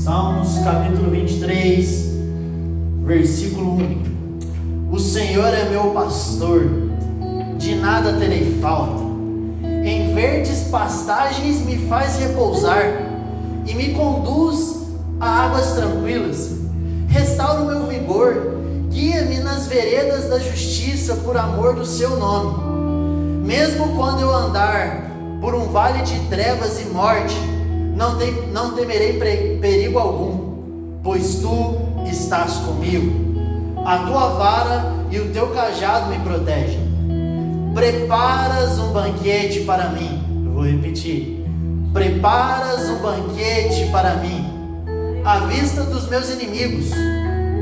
Salmos capítulo 23, versículo 1. O Senhor é meu pastor, de nada terei falta. Em verdes pastagens me faz repousar e me conduz a águas tranquilas. Restaura o meu vigor, guia-me nas veredas da justiça por amor do seu nome. Mesmo quando eu andar por um vale de trevas e morte, não temerei perigo algum, pois tu estás comigo. A tua vara e o teu cajado me protegem. Preparas um banquete para mim. Eu vou repetir. Preparas um banquete para mim, à vista dos meus inimigos.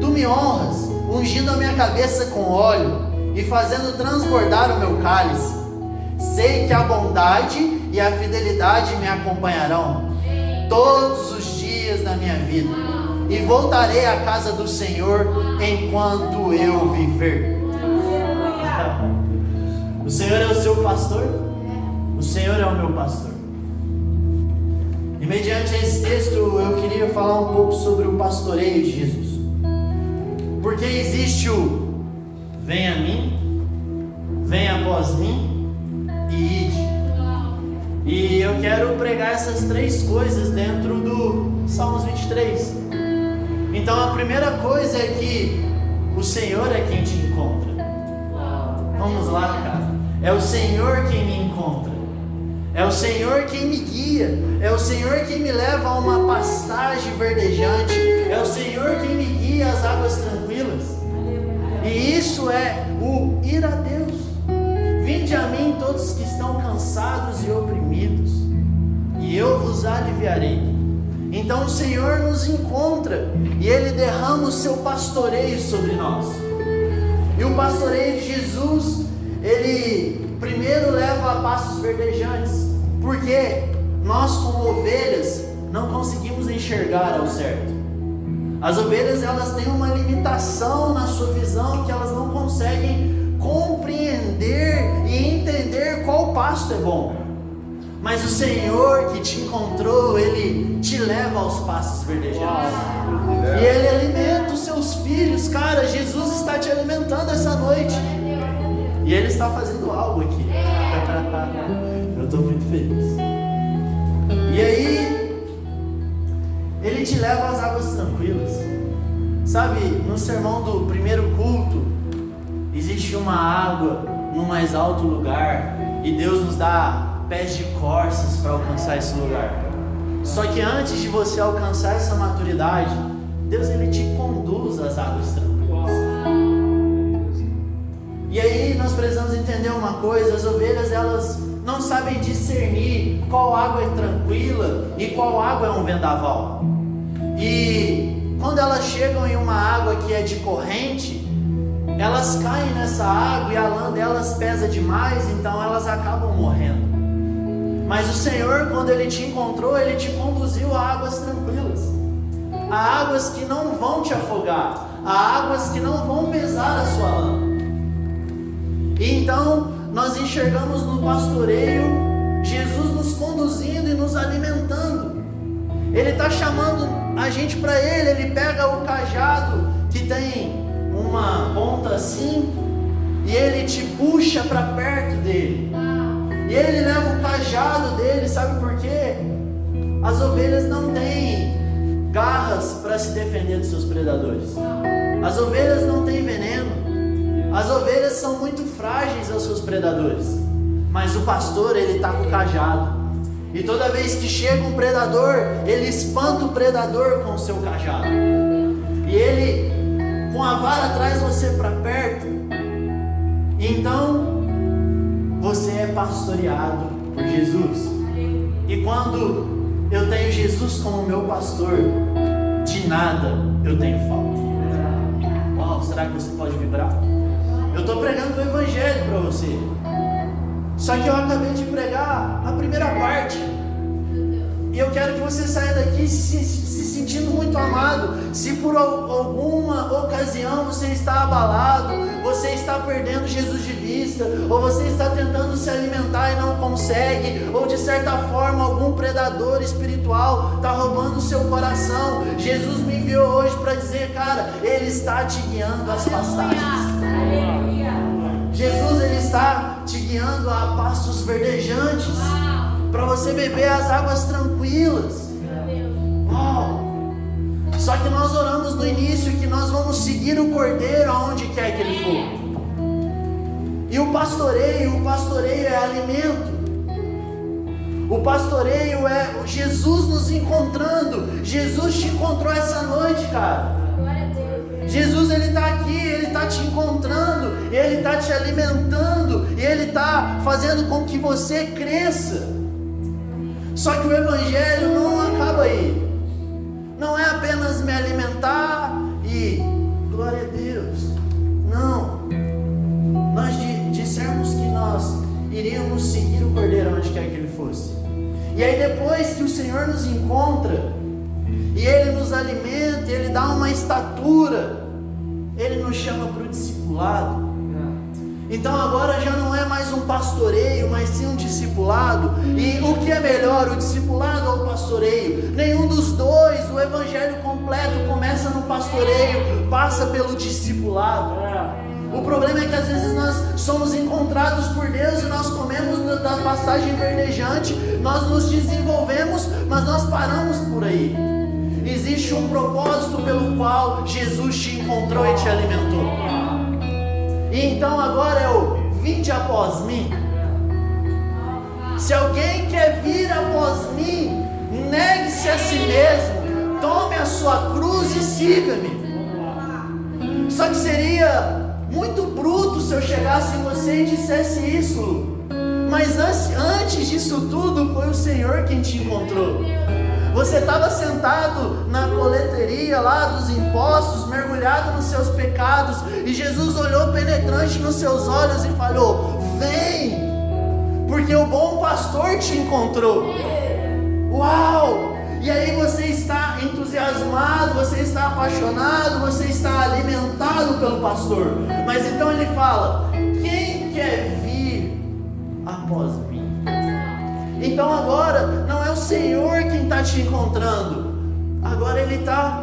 Tu me honras, ungindo a minha cabeça com óleo e fazendo transbordar o meu cálice. Sei que a bondade e a fidelidade me acompanharão todos os dias da minha vida, e voltarei à casa do Senhor enquanto eu viver. O Senhor é o seu pastor? O Senhor é o meu pastor. E mediante esse texto eu queria falar um pouco sobre o pastoreio de Jesus. Porque existe o venha a mim, venha após mim e ide. E eu quero pregar essas três coisas dentro do Salmos 23. Então a primeira coisa é que o Senhor é quem te encontra. Vamos lá, cara. É o Senhor quem me encontra. É o Senhor quem me guia. É o Senhor quem me leva a uma pastagem verdejante. É o Senhor quem me guia às águas tranquilas. E isso é o ir a Deus. Vinde a mim todos que estão cansados e oprimidos, e eu vos aliviarei. Então o Senhor nos encontra e Ele derrama o seu pastoreio sobre nós. E o pastoreio de Jesus, Ele primeiro leva a pastos verdejantes, porque nós como ovelhas não conseguimos enxergar ao certo. As ovelhas, elas têm uma limitação na sua visão, que elas não conseguem compreender e entender qual pasto é bom. Mas o Senhor que te encontrou, Ele te leva aos pastos verdejantes. E Ele alimenta os seus filhos. Cara, Jesus está te alimentando essa noite. E Ele está fazendo algo aqui. Eu estou muito feliz. E aí, Ele te leva às águas tranquilas. Sabe, no sermão do primeiro culto, existe uma água no mais alto lugar, e Deus nos dá pés de corças para alcançar esse lugar. Só que antes de você alcançar essa maturidade, Deus, Ele te conduz às águas tranquilas. E aí nós precisamos entender uma coisa: as ovelhas, elas não sabem discernir qual água é tranquila e qual água é um vendaval. E quando elas chegam em uma água que é de corrente, elas caem nessa água e a lã delas pesa demais, então elas acabam morrendo. Mas o Senhor, quando Ele te encontrou, Ele te conduziu a águas tranquilas, a águas que não vão te afogar, a águas que não vão pesar a sua lã. E então nós enxergamos no pastoreio Jesus nos conduzindo e nos alimentando. Ele está chamando a gente para Ele. Ele pega o cajado que tem uma ponta assim, e Ele te puxa para perto dele, e Ele leva o cajado dele. Sabe por quê? As ovelhas não têm garras para se defender dos seus predadores. As ovelhas não têm veneno. As ovelhas são muito frágeis aos seus predadores. Mas o pastor, ele está com o cajado, e toda vez que chega um predador, ele espanta o predador com o seu cajado, e ele com a vara traz você para perto. Então você é pastoreado por Jesus. E quando eu tenho Jesus como meu pastor, de nada eu tenho falta. Uau, será que você pode vibrar? Eu estou pregando o Evangelho para você, só que eu acabei de pregar a primeira parte, e eu quero que você saia daqui se sentindo muito muito amado, se por alguma ocasião você está abalado, você está perdendo Jesus de vista, ou você está tentando se alimentar e não consegue, ou de certa forma algum predador espiritual está roubando o seu coração, Jesus me enviou hoje para dizer, cara, Ele está te guiando às pastagens. Jesus, Ele está te guiando a pastos verdejantes, para você beber as águas tranquilas. Só que nós oramos no início que nós vamos seguir o Cordeiro aonde quer que Ele for. E o pastoreio é alimento. O pastoreio é Jesus nos encontrando. Jesus te encontrou essa noite, cara. Jesus, Ele está aqui, Ele está te encontrando, Ele está te alimentando, e Ele está fazendo com que você cresça. Só que o Evangelho não acaba aí. Não é apenas me alimentar e glória a Deus. Não. Nós dissemos que nós iríamos seguir o Cordeiro onde quer que Ele fosse. E aí depois que o Senhor nos encontra, e Ele nos alimenta, Ele dá uma estatura, Ele nos chama para o discipulado. Então agora já não é mais um pastoreio, mas sim um discipulado. E o que é melhor, o discipulado ou o pastoreio? Nenhum dos dois. O evangelho completo começa no pastoreio, passa pelo discipulado. O problema é que às vezes nós somos encontrados por Deus e nós comemos da pastagem verdejante, nós nos desenvolvemos, mas nós paramos por aí. Existe um propósito pelo qual Jesus te encontrou e te alimentou. E então agora é o vinde após mim. Se alguém quer vir após mim, negue-se a si mesmo, tome a sua cruz e siga-me. Só que seria muito bruto se eu chegasse em você e dissesse isso. Mas antes disso tudo, foi o Senhor quem te encontrou. Você estava sentado na coleteria lá dos impostos, mergulhado nos seus pecados, e Jesus olhou penetrante nos seus olhos e falou: vem, porque o bom pastor te encontrou. Uau! E aí você está entusiasmado, você está apaixonado, você está alimentado pelo pastor. Mas então ele fala: quem quer vir após mim? Então agora não é o Senhor quem está te encontrando, agora Ele está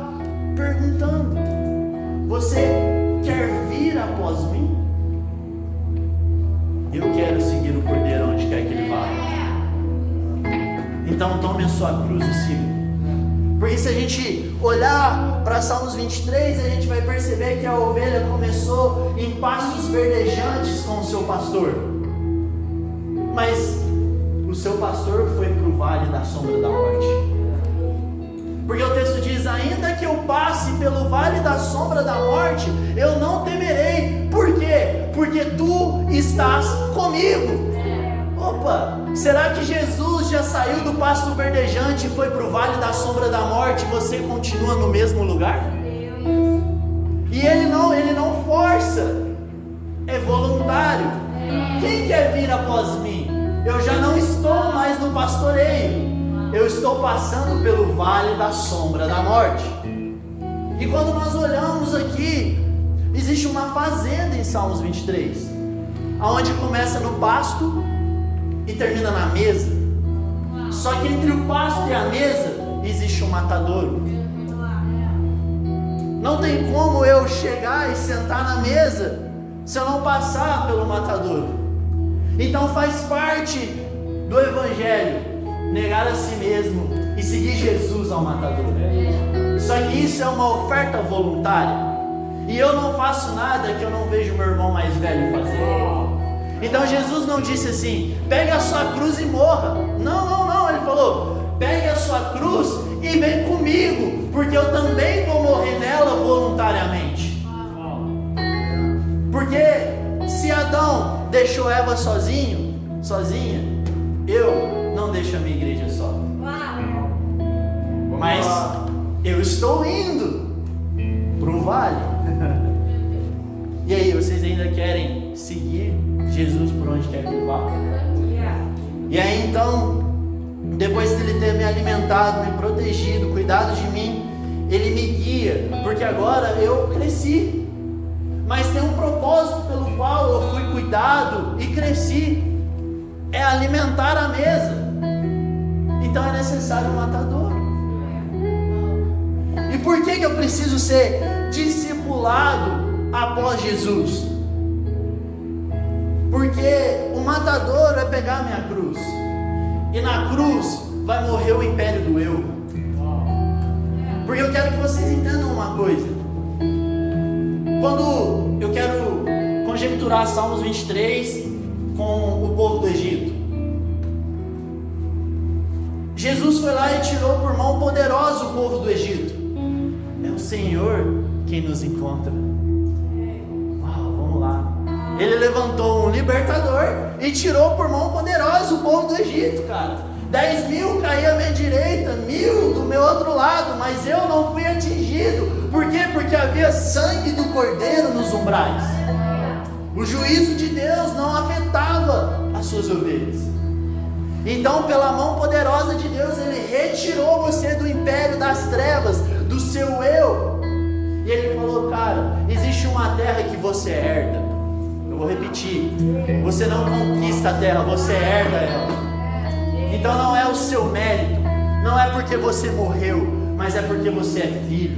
perguntando: você quer vir após mim? Eu quero seguir o Cordeiro onde quer que Ele vá. Então tome a sua cruz e siga. Porque se a gente olhar para Salmos 23, a gente vai perceber que a ovelha começou em pastos verdejantes com o seu pastor, mas o seu pastor foi para o vale da sombra da morte. Porque o texto diz: ainda que eu passe pelo vale da sombra da morte, eu não temerei. Por quê? Porque tu estás comigo. Opa, será que Jesus já saiu do pasto verdejante e foi para o vale da sombra da morte e você continua no mesmo lugar? E Ele não força, é voluntário. Quem quer vir após mim? Eu já não estou mais no pastoreio, eu estou passando pelo vale da sombra da morte. E quando nós olhamos aqui, existe uma fazenda em Salmos 23, aonde começa no pasto e termina na mesa. Só que entre o pasto e a mesa existe um matadouro. Não tem como eu chegar e sentar na mesa se eu não passar pelo matadouro. Então faz parte do evangelho negar a si mesmo e seguir Jesus ao matadouro. Só que isso é uma oferta voluntária, e eu não faço nada que eu não vejo meu irmão mais velho fazer. Então Jesus não disse assim: pegue a sua cruz e morra. Não, Ele falou: pegue a sua cruz e vem comigo, porque eu também vou morrer nela voluntariamente. Porque se Adão deixou Eva sozinha, eu não deixo a minha igreja só. Mas eu estou indo para o vale. E aí, vocês ainda querem seguir Jesus por onde quer que ele vá? E aí então, depois de Ele ter me alimentado, me protegido, cuidado de mim, Ele me guia, porque agora eu cresci. Mas tem um propósito pelo qual eu fui cuidado e cresci. É alimentar a mesa. Então é necessário um matador. E por que eu preciso ser discipulado após Jesus? Porque o matador vai pegar a minha cruz. E na cruz vai morrer o império do eu. Porque eu quero que vocês entendam uma coisa. Quando eu quero conjecturar Salmos 23 com o povo do Egito, Jesus foi lá e tirou por mão poderosa o povo do Egito. É o Senhor quem nos encontra. Uau, vamos lá. Ele levantou um libertador e tirou por mão poderosa o povo do Egito, cara. 10.000 caíam à minha direita, 1.000 do meu outro lado, mas eu não fui atingido. Por quê? Porque havia sangue do cordeiro nos umbrais. O juízo de Deus não afetava as suas ovelhas. Então, pela mão poderosa de Deus, Ele retirou você do império das trevas, do seu eu. E Ele falou, cara, existe uma terra que você herda. Eu vou repetir, você não conquista a terra, você herda ela. Então não é o seu mérito, não é porque você morreu, mas é porque você é filho.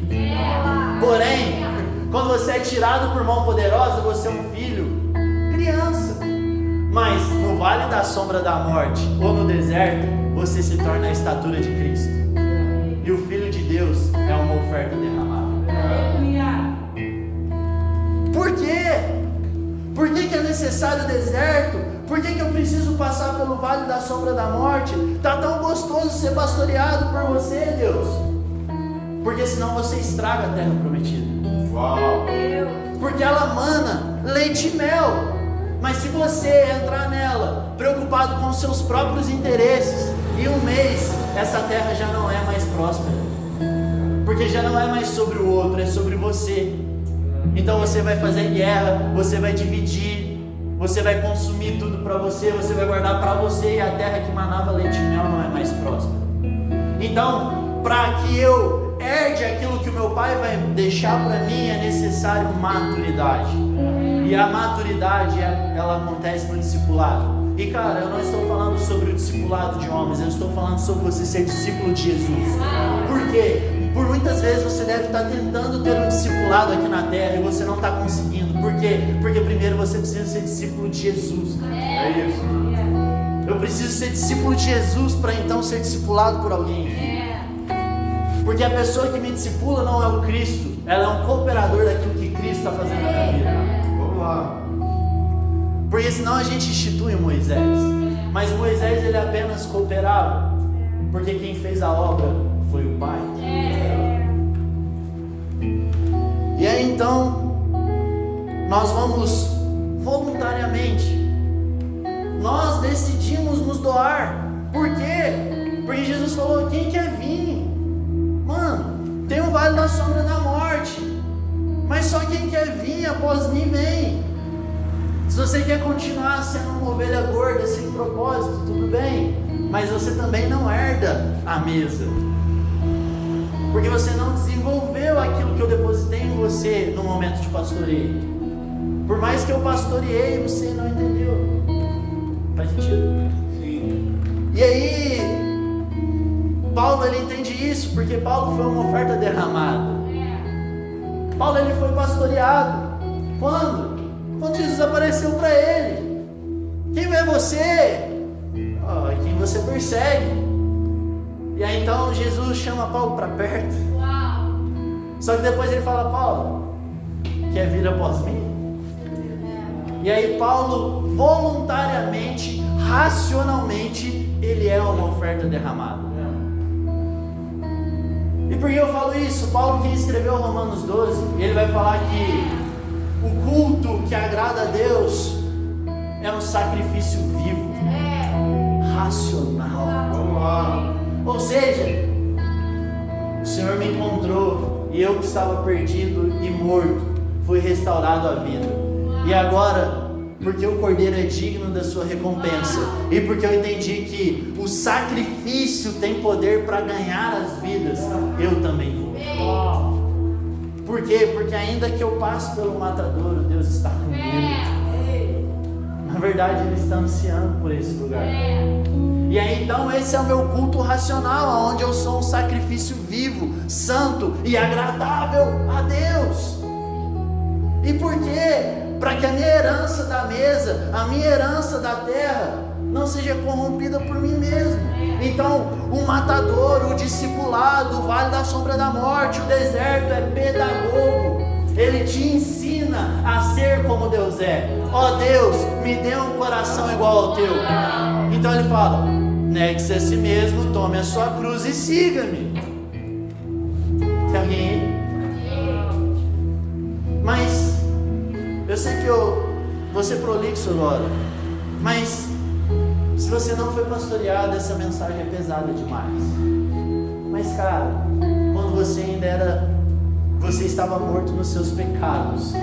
Porém, quando você é tirado por mão poderosa, você é um filho, criança. Mas no vale da sombra da morte ou no deserto, você se torna a estatura de Cristo. E o Filho de Deus é uma oferta derramada. Por quê? Por que é necessário o deserto? Por que eu preciso passar pelo vale da sombra da morte? Está tão gostoso ser pastoreado por você, Deus. Porque senão você estraga a terra prometida. Uau. Porque ela mana leite e mel. Mas se você entrar nela preocupado com os seus próprios interesses, em um mês essa terra já não é mais próspera. Porque já não é mais sobre o outro, é sobre você. Então você vai fazer guerra, você vai dividir, você vai consumir tudo para você, você vai guardar para você, e a terra que manava leite e mel não é mais próspera. Então, para que eu herde aquilo que o meu pai vai deixar para mim, é necessário maturidade. E a maturidade, ela acontece no discipulado. E cara, eu não estou falando sobre o discipulado de homens, eu estou falando sobre você ser discípulo de Jesus. Por quê? Por muitas vezes você deve estar tentando ter um discipulado aqui na terra e você não está conseguindo. Por quê? Porque primeiro você precisa ser discípulo de Jesus. É isso. Eu preciso ser discípulo de Jesus para então ser discipulado por alguém. Porque a pessoa que me discipula não é o Cristo, ela é um cooperador daquilo que Cristo está fazendo na minha vida. Vamos lá. Porque senão a gente institui Moisés. Mas Moisés ele apenas cooperava. Porque quem fez a obra foi o Pai. E aí então, nós vamos voluntariamente, nós decidimos nos doar. Por quê? Porque Jesus falou, quem quer vir? Mano, tem um vale da sombra da morte, mas só quem quer vir após mim vem. Se você quer continuar sendo uma ovelha gorda, sem propósito, tudo bem, mas você também não herda a mesa. Porque você não desenvolveu aquilo que eu depositei em você no momento de pastoreio. Por mais que eu pastoreei, você não entendeu. Faz sentido? Sim. E aí, Paulo ele entende isso, porque Paulo foi uma oferta derramada. Paulo ele foi pastoreado. Quando? Quando Jesus apareceu para ele. Quem vê você? É quem você persegue. E aí então Jesus chama Paulo para perto. Só que depois ele fala, Paulo, quer vir após mim? E aí Paulo voluntariamente, racionalmente, ele é uma oferta derramada. E por que eu falo isso? Paulo, que escreveu Romanos 12, ele vai falar que o culto que agrada a Deus é um sacrifício vivo, racional. Vamos lá. Ou seja, o Senhor me encontrou e eu que estava perdido e morto, fui restaurado à vida. E agora, porque o Cordeiro é digno da sua recompensa, e porque eu entendi que o sacrifício tem poder para ganhar as vidas, eu também vou. Por quê? Porque ainda que eu passe pelo matadouro, Deus está comigo. Na verdade, Ele está ansiando por esse lugar. E aí então esse é o meu culto racional, onde eu sou um sacrifício vivo, santo e agradável a Deus. E por quê? Para que a minha herança da mesa, a minha herança da terra, não seja corrompida por mim mesmo. Então o matador, o discipulado, o vale da sombra da morte, o deserto é pedagogo. Ele te ensina a ser como Deus é. Ó Deus, me dê um coração igual ao teu. Então ele fala: negue-se a si mesmo, tome a sua cruz e siga-me. Tem alguém aí? Mas eu sei que eu vou ser prolixo agora, mas se você não foi pastoreado, essa mensagem é pesada demais. Mas cara, quando você estava morto nos seus pecados,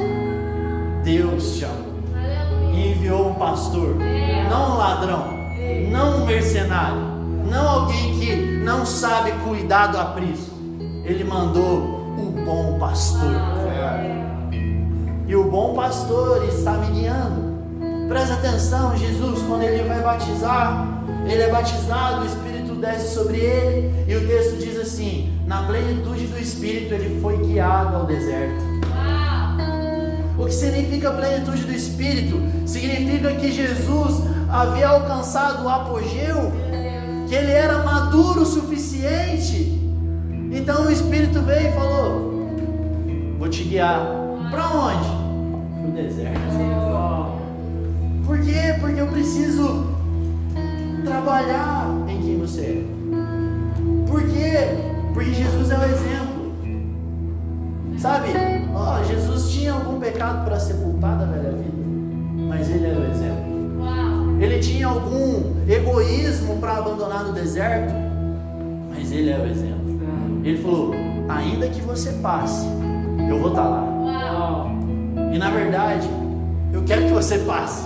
Deus te amou e enviou um pastor, não um ladrão, não um mercenário, não alguém que não sabe cuidar do aprisco. Ele mandou o bom pastor. E o bom pastor está me guiando. Presta atenção, Jesus, quando Ele vai batizar, Ele é batizado, o Espírito desce sobre Ele, e o texto diz assim: na plenitude do Espírito Ele foi guiado ao deserto. O que significa plenitude do Espírito? Significa que Jesus havia alcançado o apogeu, que Ele era maduro o suficiente. Então o Espírito veio e falou: vou te guiar. Para onde? Para o deserto. Por quê? Porque eu preciso trabalhar em quem você é. Por quê? Porque Jesus é o exemplo. Sabe? Jesus tinha algum pecado para sepultar da velha vida, mas Ele era o exemplo. Ele tinha algum egoísmo para abandonar no deserto, mas Ele é o exemplo. Ele falou: ainda que você passe, eu vou estar lá. E na verdade, eu quero que você passe.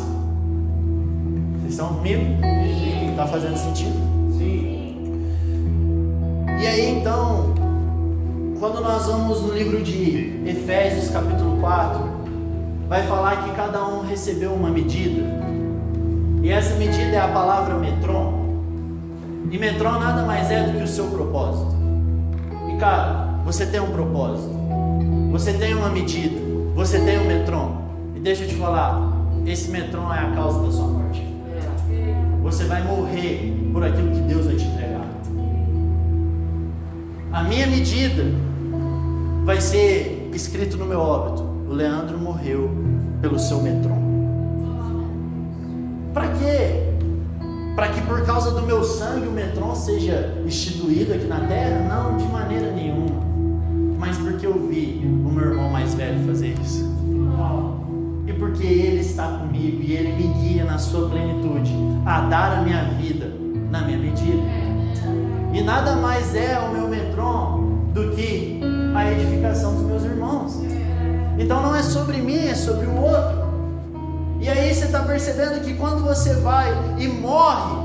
Vocês estão comigo? Sim. Está fazendo sentido? Sim. E aí então, quando nós vamos no livro de Efésios capítulo 4, vai falar que cada um recebeu uma medida. E essa medida é a palavra metron. E metron nada mais é do que o seu propósito. E cara, você tem um propósito, você tem uma medida, você tem um metron. E deixa eu te falar, esse metron é a causa da sua morte. Você vai morrer por aquilo que Deus vai te entregar. A minha medida vai ser escrito no meu óbito: o Leandro morreu pelo seu metron. Para quê? Para que por causa do meu sangue o metron seja instituído aqui na terra? Não, de maneira nenhuma. Mas porque eu vi o meu irmão mais velho fazer isso. E porque Ele está comigo e Ele me guia na sua plenitude a dar a minha vida na minha medida. E nada mais é o meu metron do que a edificação dos meus irmãos. Então não é sobre mim, é sobre o outro. E aí você está percebendo que quando você vai e morre,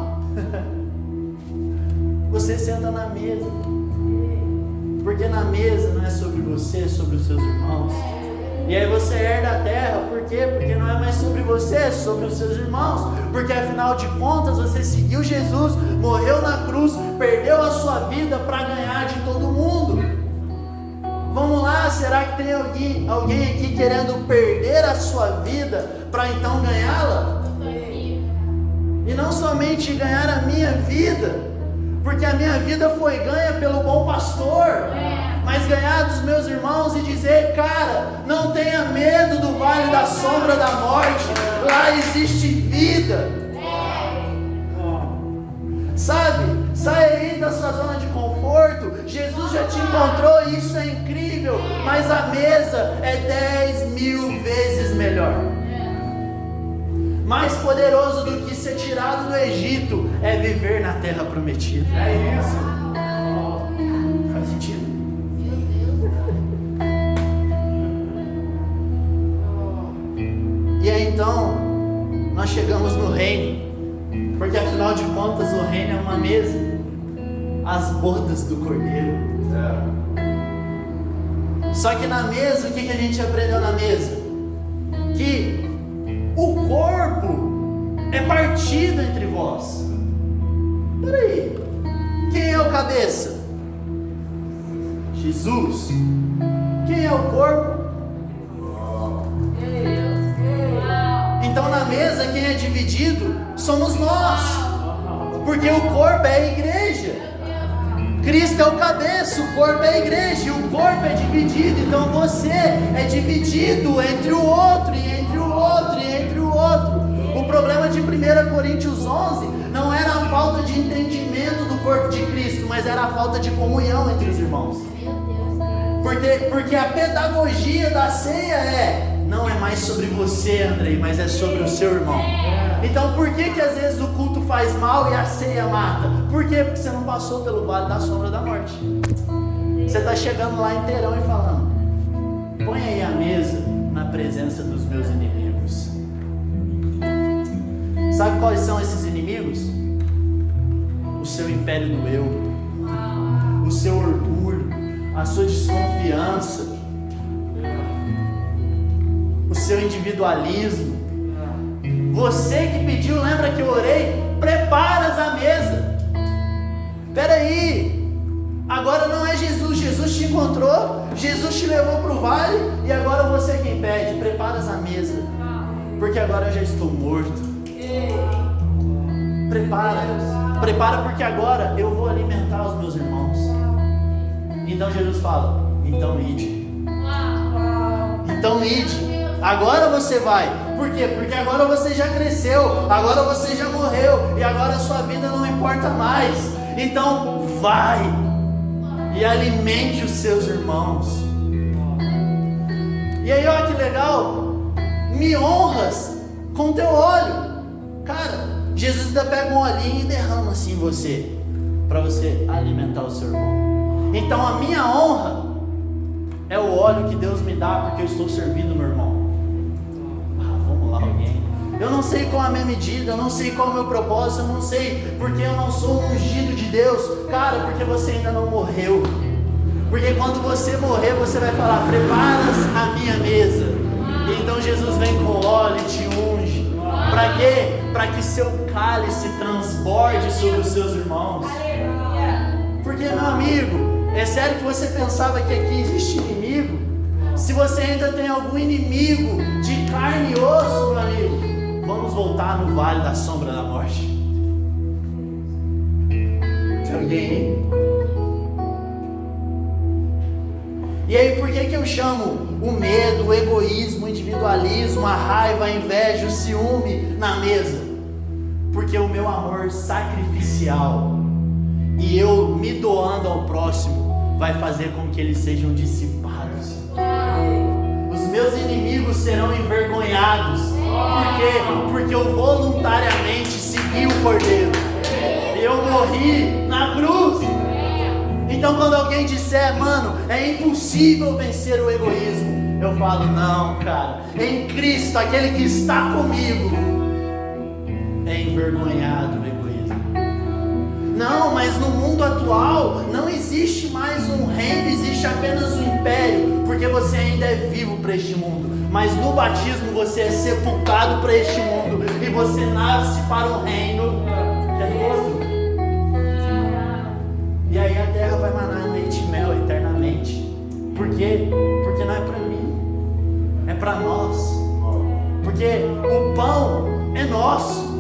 você senta na mesa. Porque na mesa não é sobre você, é sobre os seus irmãos. E aí você herda a terra. Por quê? Porque não é mais sobre você, é sobre os seus irmãos. Porque afinal de contas você seguiu Jesus, morreu na cruz, perdeu a sua vida para ganhar de todo mundo. Vamos lá, será que tem alguém aqui querendo perder a sua vida para então ganhá-la? E não somente ganhar a minha vida, porque a minha vida foi ganha pelo bom pastor, mas ganhar dos meus irmãos e dizer: cara, não tenha medo do vale da sombra da morte, lá existe vida. Sabe, sai aí da sua zona de conforto. Jesus já te encontrou e isso é incrível, mas a mesa é 10.000 vezes melhor. Mais poderoso do que ser tirado do Egito é viver na terra prometida. É isso. Faz sentido? E aí então nós chegamos no reino, porque afinal de contas o reino é uma mesa, as bodas do Cordeiro. Só que na mesa, o que a gente aprendeu na mesa? Que o corpo é partido entre vós. Peraí, quem é o cabeça? Jesus. Quem é o corpo? Então na mesa quem é dividido somos nós, porque o corpo é a igreja. Cristo é o cabeça, o corpo é a igreja, e o corpo é dividido. Então você é dividido entre o outro, e entre o outro, e entre o outro. O problema de 1 Coríntios 11 não era a falta de entendimento do corpo de Cristo, mas era a falta de comunhão entre os irmãos. Porque a pedagogia da ceia não é mais sobre você, Andrei, mas é sobre o seu irmão. Então por que às vezes o culto faz mal e a ceia mata? Por quê? Porque você não passou pelo vale da sombra da morte. Você está chegando lá inteirão e falando: põe aí a mesa na presença dos meus inimigos. Sabe quais são esses inimigos? O seu império do eu, o seu orgulho, a sua desconfiança, o seu individualismo. Você que pediu, lembra que eu orei? Preparas a mesa. Peraí, agora não é Jesus. Jesus te encontrou, Jesus te levou para o vale, e agora você quem pede: preparas a mesa, porque agora eu já estou morto. Prepara, porque agora eu vou alimentar os meus irmãos. Então Jesus fala: então ide. Então ide. Agora você vai. Por quê? Porque agora você já cresceu, agora você já morreu, e agora a sua vida não importa mais. Então vai e alimente os seus irmãos. E aí, olha que legal, me honras com teu óleo. Cara, Jesus ainda pega um olhinho e derrama assim em você, para você alimentar o seu irmão. Então a minha honra é o óleo que Deus me dá, porque eu estou servindo meu irmão. Vamos lá, alguém. Eu não sei qual é a minha medida, eu não sei qual é o meu propósito, eu não sei porque eu não sou um ungido de Deus. Cara, porque você ainda não morreu. Porque quando você morrer, você vai falar: preparas a minha mesa. E então Jesus vem com óleo e te unge. Para quê? Para que seu cálice transborde sobre os seus irmãos. Porque, meu amigo, é sério que você pensava que aqui existe inimigo? Se você ainda tem algum inimigo de carne e osso, meu amigo, vamos voltar no vale da sombra da morte. Tem alguém aí? E aí, por que eu chamo o medo, o egoísmo, o individualismo, a raiva, a inveja, o ciúme na mesa? Porque o meu amor sacrificial e eu me doando ao próximo vai fazer com que eles sejam dissipados. Os meus inimigos serão envergonhados. Por quê? Porque eu voluntariamente segui o Cordeiro. Eu morri na cruz. Então quando alguém disser: mano, é impossível vencer o egoísmo, eu falo: não, cara, em Cristo, aquele que está comigo, é envergonhado o egoísmo. Não, mas no mundo atual não existe mais um reino, existe apenas um império, porque você ainda é vivo para este mundo. Mas no batismo você é sepultado para este mundo e você nasce para um reino que é novo. E aí a terra vai manar leite e mel eternamente. Por quê? Porque não é para mim, é para nós. Porque o pão é nosso.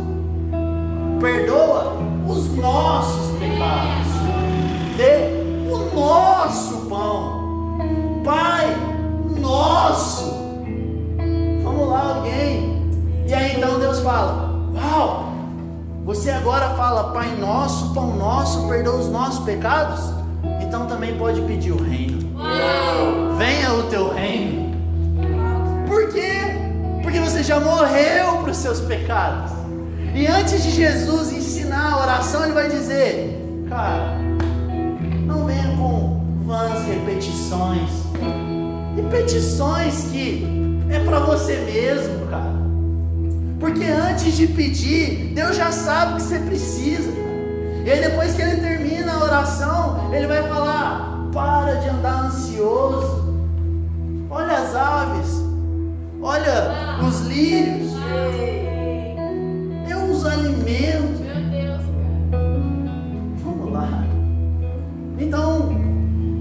Perdoa os nossos pecados. Dê o nosso pão. Pai nosso. Vamos lá, alguém. E aí então Deus fala: uau, você agora fala Pai nosso, pão nosso, perdoa os nossos pecados? Então também pode pedir o reino. Venha o teu reino. Por quê? Porque você já morreu para os seus pecados. E antes de Jesus ensinar a oração, ele vai dizer: cara, não venha com vãs repetições. E petições que é para você mesmo, cara. Porque antes de pedir, Deus já sabe o que você precisa. E aí depois que ele termina a oração, ele vai falar: para de andar ansioso. olha as aves, olha os lírios, eu os alimento. Meu Deus, cara. Vamos lá. Então,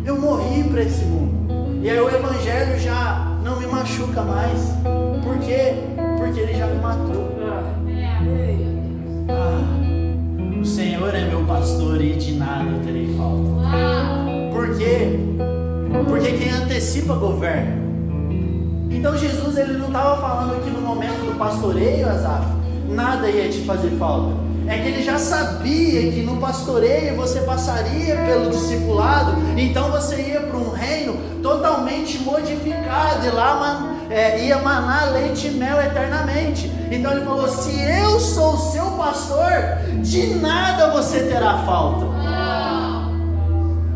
eu morri para esse mundo. E aí o evangelho já não me machuca mais. Por quê? Porque ele já me matou. O Senhor é meu pastor e de nada eu terei falta. Por quê? Porque quem antecipa governa. Então Jesus, ele não estava falando que no momento do pastoreio, Asaf, nada ia te fazer falta. É que ele já sabia que no pastoreio você passaria pelo discipulado, então você ia para um reino totalmente modificado, e lá ia manar leite e mel eternamente. Então ele falou: se eu sou o seu pastor, de nada você terá falta.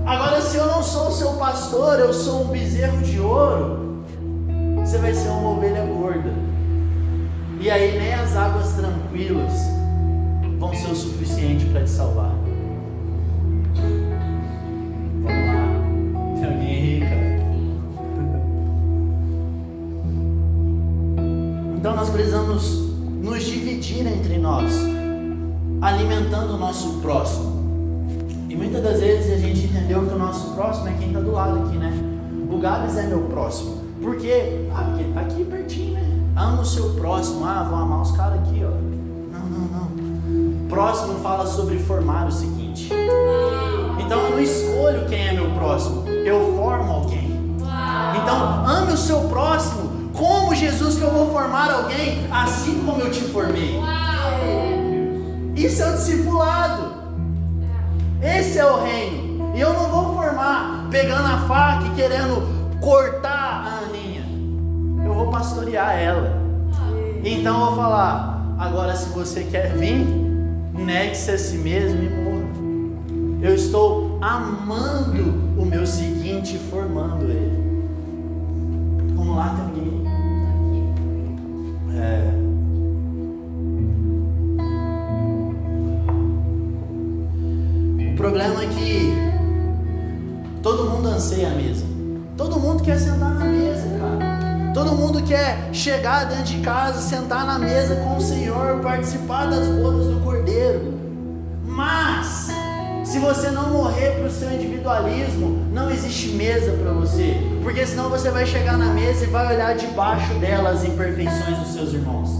Agora, se eu não sou o seu pastor, eu sou um bezerro de ouro, você vai ser uma ovelha gorda, e aí nem as águas tranquilas vão ser o suficiente para te salvar. Vamos lá, tem alguém aí, cara? Então nós precisamos nos dividir entre nós, alimentando o nosso próximo. E muitas das vezes a gente entendeu que o nosso próximo é quem está do lado aqui, né? O Gabs é meu próximo. Por quê? Porque ele está aqui pertinho, né? Ama o seu próximo. Vou amar os caras aqui, ó. Não. Próximo fala sobre formar o seguinte. Então eu não escolho quem é meu próximo, eu formo alguém. Então ame o seu próximo como Jesus, que eu vou formar alguém assim como eu te formei. Isso é o discipulado. Esse é o reino. E eu não vou formar pegando a faca e querendo cortar a Aninha. Eu vou pastorear ela. Então eu vou falar: agora, se você quer vir, negue-se a si mesmo e morra. Eu estou amando o meu seguinte e formando ele. Vamos lá, tem alguém? O problema é que todo mundo anseia a mesa. Todo mundo quer sentar na mesa, cara. Todo mundo quer chegar dentro de casa, sentar na mesa com o Senhor, participar das bodas do Cordeiro. Mas, se você não morrer para o seu individualismo, não existe mesa para você. Porque senão você vai chegar na mesa e vai olhar debaixo dela as imperfeições dos seus irmãos.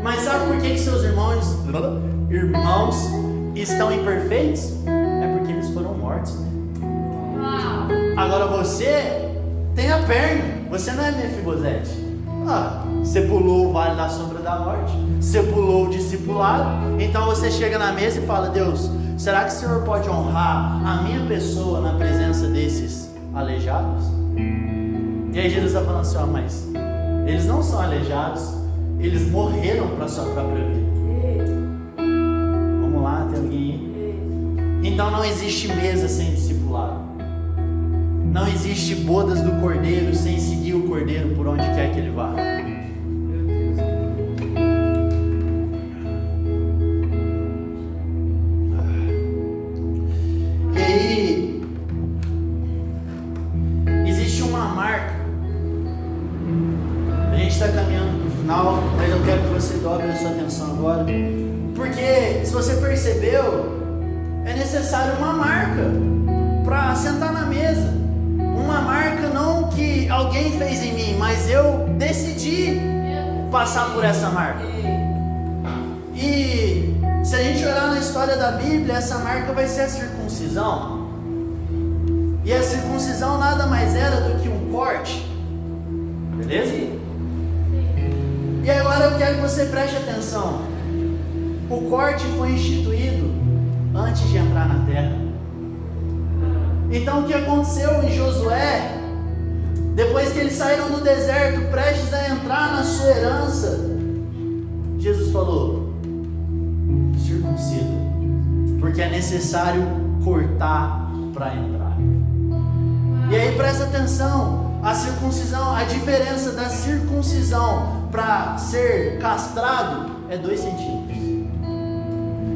Mas sabe por que seus irmãos estão imperfeitos? É porque eles foram mortos, né? Agora você tem a perna. Você não é Mefibosete. Você pulou o vale da sombra da morte, você pulou o discipulado. Então você chega na mesa e fala: Deus, será que o Senhor pode honrar a minha pessoa na presença desses aleijados? E aí Jesus está falando assim: mas eles não são aleijados, eles morreram para a sua própria vida. Vamos lá, tem alguém? Então não existe mesa sem discipulado. Não existe bodas do Cordeiro sem seguir o Cordeiro por onde quer que ele vá. E aí, existe uma marca. A gente está caminhando para o final, mas eu quero que você dobre a sua atenção agora. Porque, se você percebeu, é necessário uma marca para sentar na mesa. Uma marca não que alguém fez em mim, mas eu decidi passar por essa marca. E se a gente olhar na história da Bíblia, essa marca vai ser a circuncisão. E a circuncisão nada mais era do que um corte. Beleza? E agora eu quero que você preste atenção. O corte foi instituído antes de entrar na terra. Então o que aconteceu em Josué, depois que eles saíram do deserto, prestes a entrar na sua herança, Jesus falou: circuncida, porque é necessário cortar para entrar. E aí presta atenção, a circuncisão, a diferença da circuncisão para ser castrado é 2 centímetros.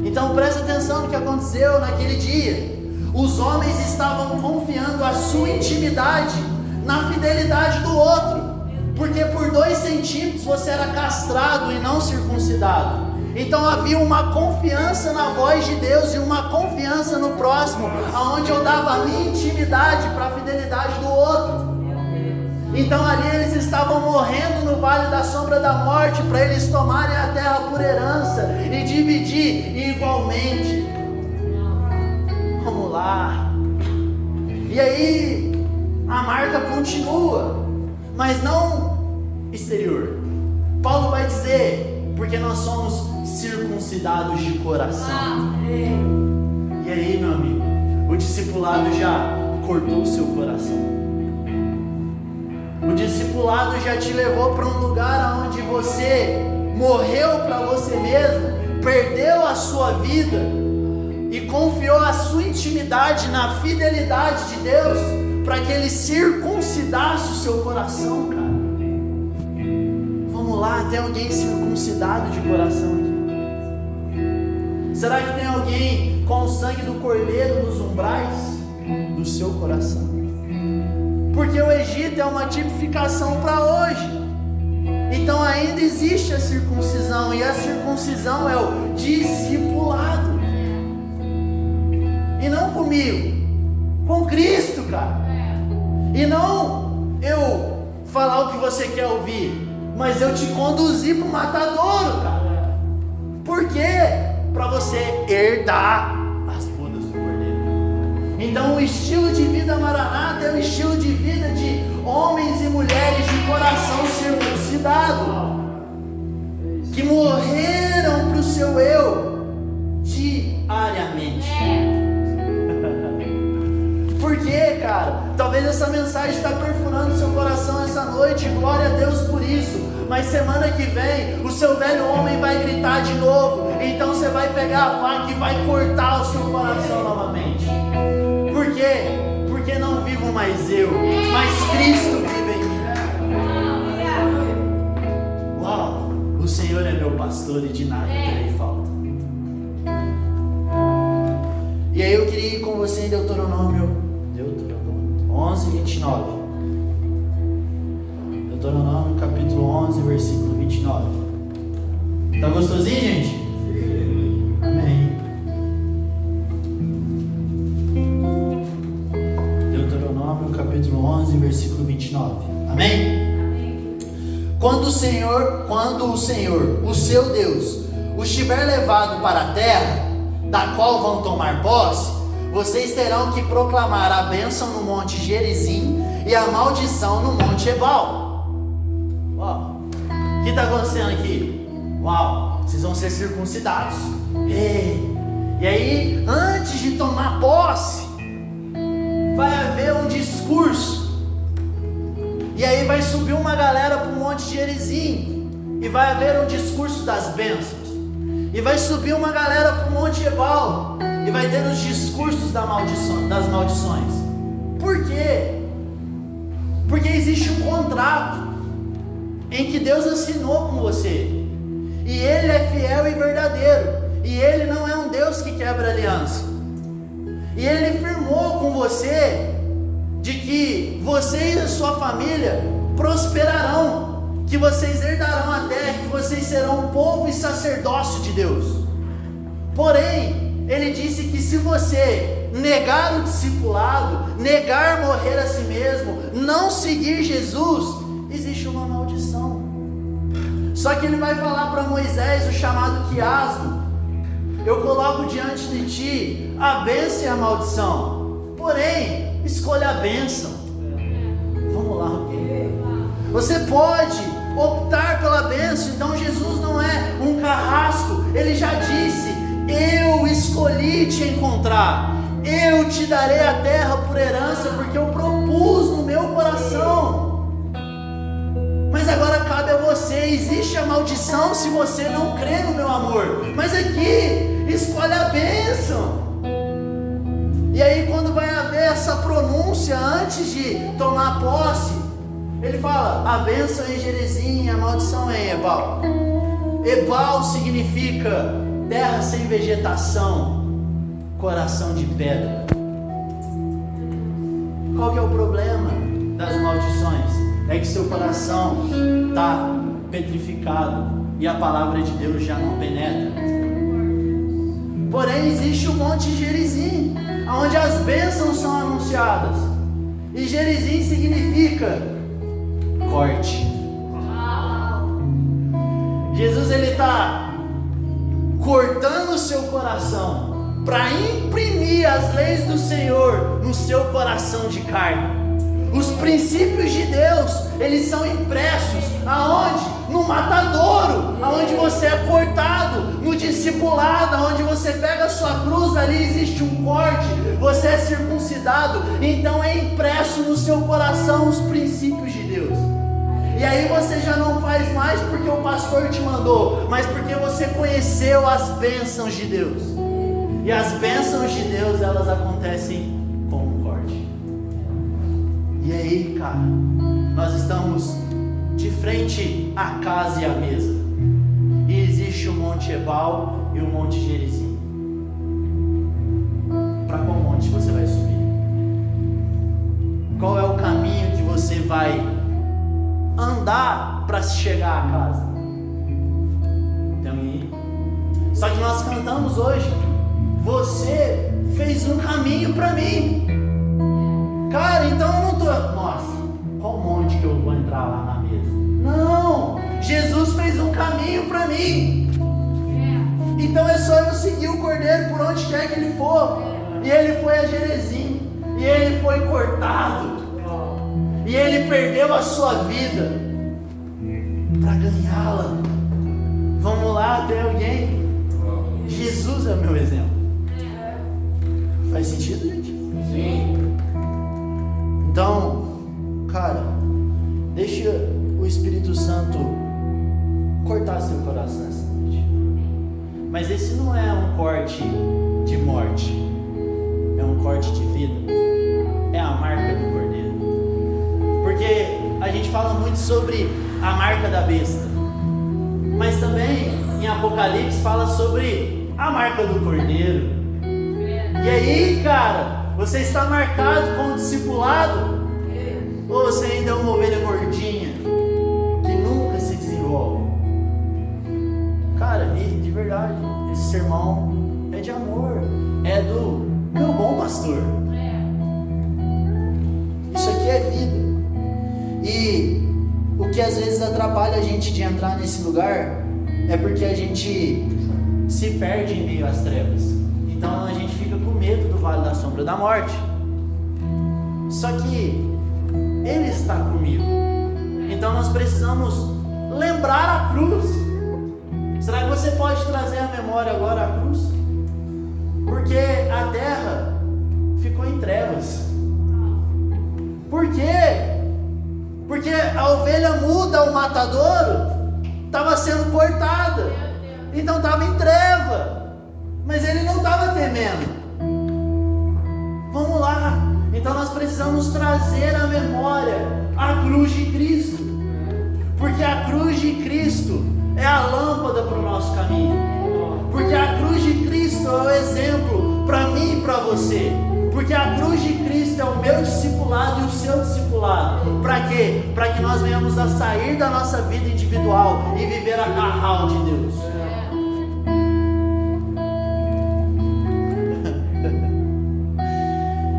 Então presta atenção no que aconteceu naquele dia. Os homens estavam confiando a sua intimidade na fidelidade do outro, porque por 2 centímetros você era castrado e não circuncidado. Então havia uma confiança na voz de Deus e uma confiança no próximo, aonde eu dava a minha intimidade para a fidelidade do outro. Então ali eles estavam morrendo no vale da sombra da morte, para eles tomarem a terra por herança e dividir igualmente. Vamos lá. E aí a marca continua, mas não exterior. Paulo vai dizer, porque nós somos circuncidados de coração. E aí, meu amigo, o discipulado já cortou o seu coração. O discipulado já te levou para um lugar onde você morreu para você mesmo, perdeu a sua vida e confiou a sua intimidade na fidelidade de Deus para que Ele circuncidasse o seu coração, cara. Vamos lá, tem alguém circuncidado de coração aqui? Será que tem alguém com o sangue do cordeiro nos umbrais do seu coração? Porque o Egito é uma tipificação para hoje. Então ainda existe a circuncisão, e a circuncisão é o discipulado. E não comigo, com Cristo, cara. E não eu falar o que você quer ouvir, mas eu te conduzir para o matadouro, cara. Por quê? Para você herdar as bodas do cordeiro. Então o estilo de vida Maranata é o estilo de vida de homens e mulheres de coração circuncidado, que morreram para o seu eu diariamente. Por quê, cara? Talvez essa mensagem está perfurando seu coração essa noite, glória a Deus por isso. Mas semana que vem, o seu velho homem vai gritar de novo. Então você vai pegar a faca e vai cortar o seu coração novamente. Por quê? Porque não vivo mais eu, mas Cristo vive em mim. Uau! O Senhor é meu pastor e de nada terei falta. E aí eu queria ir com você em Deuteronômio 11, 29. Deuteronômio capítulo 11, versículo 29. Tá gostosinho, gente? Amém. Deuteronômio capítulo 11, versículo 29. Amém? Quando o Senhor, o seu Deus, os tiver levado para a terra, da qual vão tomar posse, vocês terão que proclamar a bênção no monte Gerizim e a maldição no monte Ebal. Uau, o que está acontecendo aqui? Uau, vocês vão ser circuncidados. E aí, antes de tomar posse, vai haver um discurso. E aí vai subir uma galera para o monte Gerizim e vai haver um discurso das bênçãos. E vai subir uma galera para o monte Ebal e vai ter os discursos das maldições. Por quê? Porque existe um contrato em que Deus assinou com você, e Ele é fiel e verdadeiro, e Ele não é um Deus que quebra aliança, e Ele firmou com você de que você e a sua família prosperarão, que vocês herdarão a terra, que vocês serão um povo e sacerdócio de Deus. Porém, Ele disse que se você negar o discipulado, negar morrer a si mesmo, não seguir Jesus, existe uma maldição. Só que Ele vai falar para Moisés o chamado quiasmo: eu coloco diante de ti a bênção e a maldição, porém, escolha a bênção. Vamos lá, ok? Você pode optar pela bênção. Então Jesus não é um carrasco. Ele já disse: eu escolhi te encontrar, eu te darei a terra por herança, porque eu propus no meu coração. Mas agora cabe a você. Existe a maldição se você não crê no meu amor, mas aqui, escolhe a bênção. E aí quando vai haver essa pronúncia antes de tomar posse, Ele fala: a bênção é em Gerizim, a maldição é em Ebal. Ebal significa terra sem vegetação, coração de pedra. Qual que é o problema das maldições? é que seu coração está petrificado e a palavra de Deus já não penetra. Porém, existe o Monte Gerizim, onde as bênçãos são anunciadas. E Gerizim significa corte. Jesus, ele está cortando o seu coração para imprimir as leis do Senhor no seu coração de carne. Os princípios de Deus, eles são impressos aonde? No matadouro, aonde você é cortado, no discipulado, aonde você pega a sua cruz, ali existe um corte, você é circuncidado, então é impresso no seu coração os princípios de Deus. E aí você já não faz mais porque o pastor te mandou, mas porque você conheceu as bênçãos de Deus. E as bênçãos de Deus, elas acontecem com um corte. E aí, cara, nós estamos de frente à casa e à mesa. E existe o Monte Ebal e o Monte Gerizim. Para qual monte você vai subir? Qual é o caminho que você vai andar para chegar à casa? Então, só que nós cantamos hoje: você fez um caminho para mim. Cara, então eu não tô... Nossa, qual monte que eu vou entrar lá na mesa? Não, Jesus fez um caminho para mim. Então é só eu seguir o Cordeiro por onde quer que ele for. E ele foi a Gerizim, e ele foi cortado, e ele perdeu a sua vida para ganhá-la. Vamos lá, tem alguém? Jesus é o meu exemplo. Faz sentido, gente? Sim. Então, cara, deixa o Espírito Santo cortar seu coração essa noite. Mas esse não é um corte de morte, é um corte de vida. É a marca do Cordeiro. Porque a gente fala muito sobre a marca da besta, mas também em Apocalipse fala sobre a marca do Cordeiro. E aí, cara, você está marcado como discipulado? Ou você ainda é uma ovelha gordinha que nunca se desenvolve? Cara, e de verdade, esse sermão é de amor, é do meu bom pastor. Isso aqui é vida. E o que às vezes atrapalha a gente de entrar nesse lugar é porque a gente se perde em meio às trevas. Então a gente fica com medo do vale da sombra da morte. Só que Ele está comigo. Então nós precisamos lembrar a cruz. Será que você pode trazer à memória agora a cruz? Porque a terra ficou em trevas. Por quê? Porque a ovelha muda, o matadouro, estava sendo cortada. Então estava em treva. Mas ele não estava temendo. Vamos lá. Então nós precisamos trazer à memória a cruz de Cristo. Porque a cruz de Cristo é a lâmpada para o nosso caminho. Porque a cruz de Cristo é o exemplo para mim e para você. Porque a cruz de Cristo é o meu discipulado e o seu discipulado. Para quê? Para que nós venhamos a sair da nossa vida individual e viver a carral de Deus.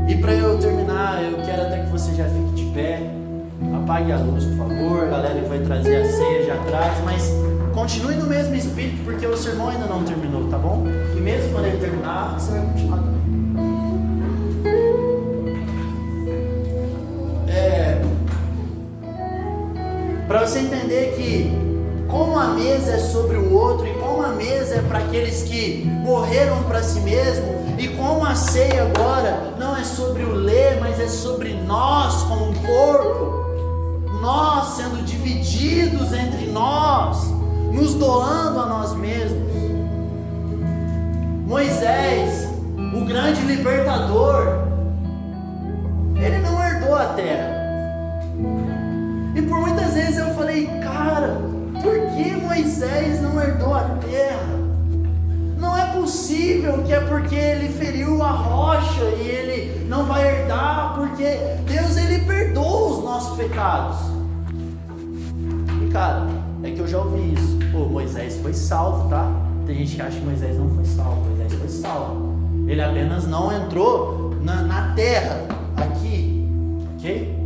E para eu terminar, eu quero até que você já fique de pé. Apague a luz, por favor. A galera que vai trazer a ceia já traz, mas continue no mesmo espírito, porque o sermão ainda não terminou, tá bom? E mesmo quando ele terminar, você vai continuar também. Para você entender que como a mesa é sobre o outro e como a mesa é para aqueles que morreram para si mesmo, e como a ceia agora não é sobre o ler, mas é sobre nós como um corpo, nós sendo divididos entre nós, nos doando a nós mesmos. Moisés, o grande libertador, ele não herdou a terra. E por muitas vezes eu falei, cara, por que Moisés não herdou a terra? Não é possível que é porque ele feriu a rocha e ele não vai herdar, porque Deus, ele perdoa os nossos pecados. cara, é que eu já ouvi isso. Pô, Moisés foi salvo, tá? Tem gente que acha que Moisés não foi salvo. Moisés foi salvo. Ele apenas não entrou na terra, aqui, ok?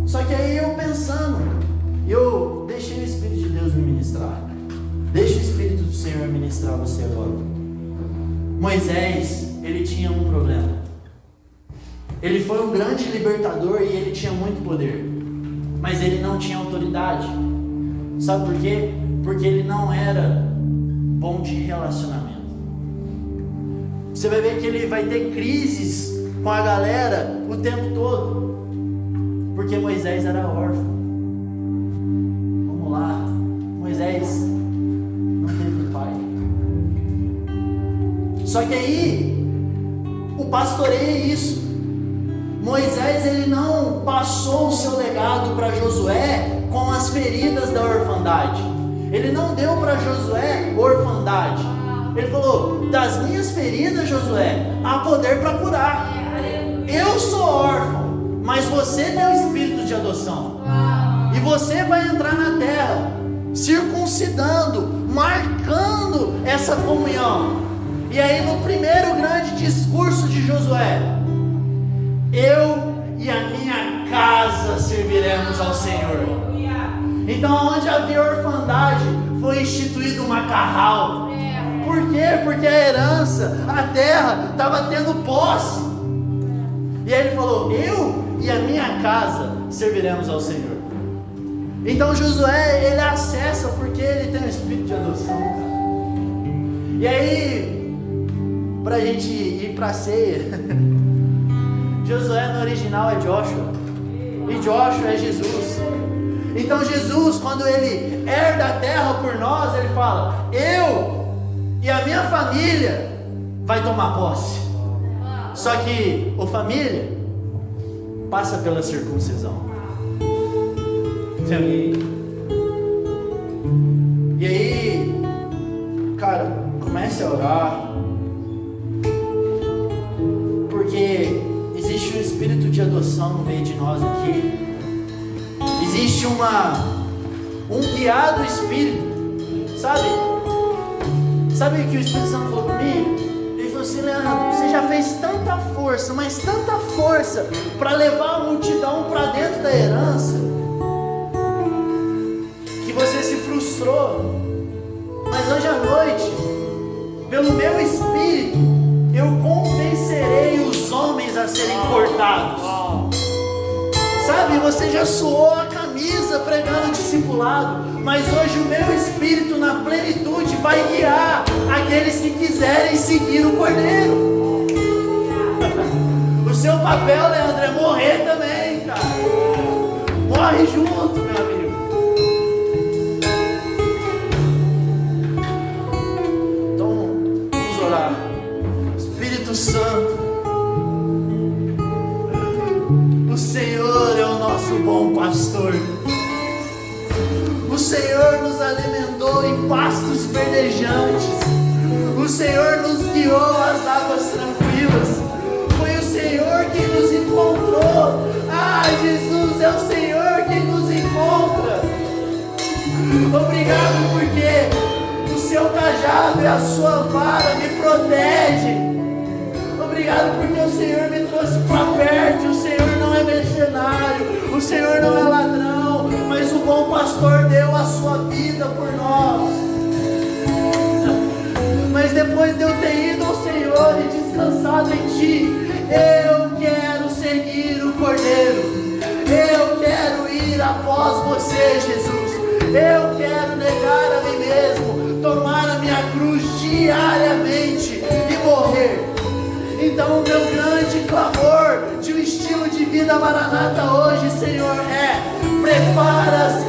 Só que aí eu pensando, eu deixei o Espírito de Deus me ministrar. Deixa o Espírito do Senhor ministrar você agora. Moisés, ele tinha um problema. Ele foi um grande libertador e ele tinha muito poder, mas ele não tinha autoridade. Sabe por quê? Porque ele não era bom de relacionamento. Você vai ver que ele vai ter crises com a galera o tempo todo, porque Moisés era órfão. Vamos lá, Moisés não teve pai. Só que aí o pastoreio é isso. Moisés, ele não passou o seu legado para Josué com as feridas da orfandade. Ele não deu para Josué orfandade. Ele falou: das minhas feridas, Josué, há poder para curar. Eu sou órfão, mas você tem o espírito de adoção. E você vai entrar na terra circuncidando, marcando essa comunhão. E aí no primeiro grande discurso de Josué: eu e a minha casa serviremos ao Senhor. Então, onde havia orfandade, foi instituído uma carral. Por quê? Porque a herança, a terra, estava tendo posse. E aí ele falou: eu e a minha casa serviremos ao Senhor. Então Josué, ele acessa porque ele tem um espírito de adoção, cara. E aí, pra gente ir pra ceia, Josué no original é Joshua, e Joshua é Jesus. Então Jesus, quando ele herda a terra por nós, ele fala: eu e a minha família vai tomar posse. Só que a família passa pela circuncisão. E aí, cara, comece a orar, porque existe um espírito de adoção no meio de nós aqui. Existe um guiado espírito, sabe o que o Espírito Santo falou comigo? Ele falou assim: Leandro, você já fez tanta força, mas tanta força para levar a multidão para dentro da herança, que você se frustrou. Mas hoje à noite, pelo meu espírito, eu convencerei os homens a serem cortados. Sabe, você já suou a camisa pregando discipulado, mas hoje o meu espírito na plenitude vai guiar aqueles que quiserem seguir o Cordeiro. O seu papel, Leandro, é morrer também, cara. Morre junto, meu amigo. Então, vamos orar. Espírito Santo, o Senhor é o nosso bom pastor. O Senhor nos alimentou em pastos verdejantes. O Senhor nos guiou às águas tranquilas. Foi o Senhor quem nos encontrou. Ah, Jesus, é o Senhor quem nos encontra. Obrigado porque o seu cajado e a sua vara me protegem. Obrigado porque o Senhor me trouxe para perto. O Senhor não é mercenário, o Senhor não é ladrão, mas o bom pastor deu a sua vida por nós. Mas depois de eu ter ido ao Senhor e descansado em Ti, eu quero seguir o Cordeiro. Eu quero ir após você, Jesus. Eu quero negar a mim mesmo, tomar a minha cruz diariamente e morrer. Então o meu grande clamor de um estilo de vida maranata hoje, Senhor, é: preparas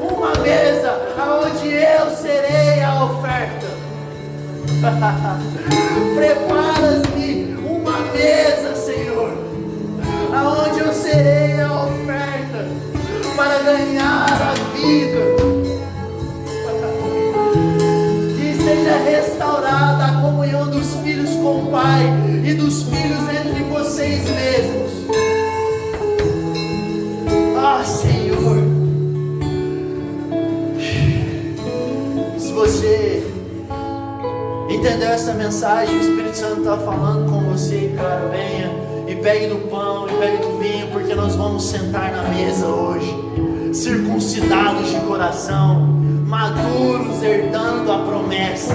uma mesa aonde eu serei a oferta. Preparas-me uma mesa, Senhor, aonde eu serei a oferta para ganhar a vida. Seja restaurada a comunhão dos filhos com o Pai e dos filhos entre vocês mesmos. Ah, Senhor. entendeu essa mensagem, o Espírito Santo está falando com você, cara, venha e pegue do pão e pegue do vinho, porque nós vamos sentar na mesa hoje, circuncidados de coração, maduros, herdando a promessa.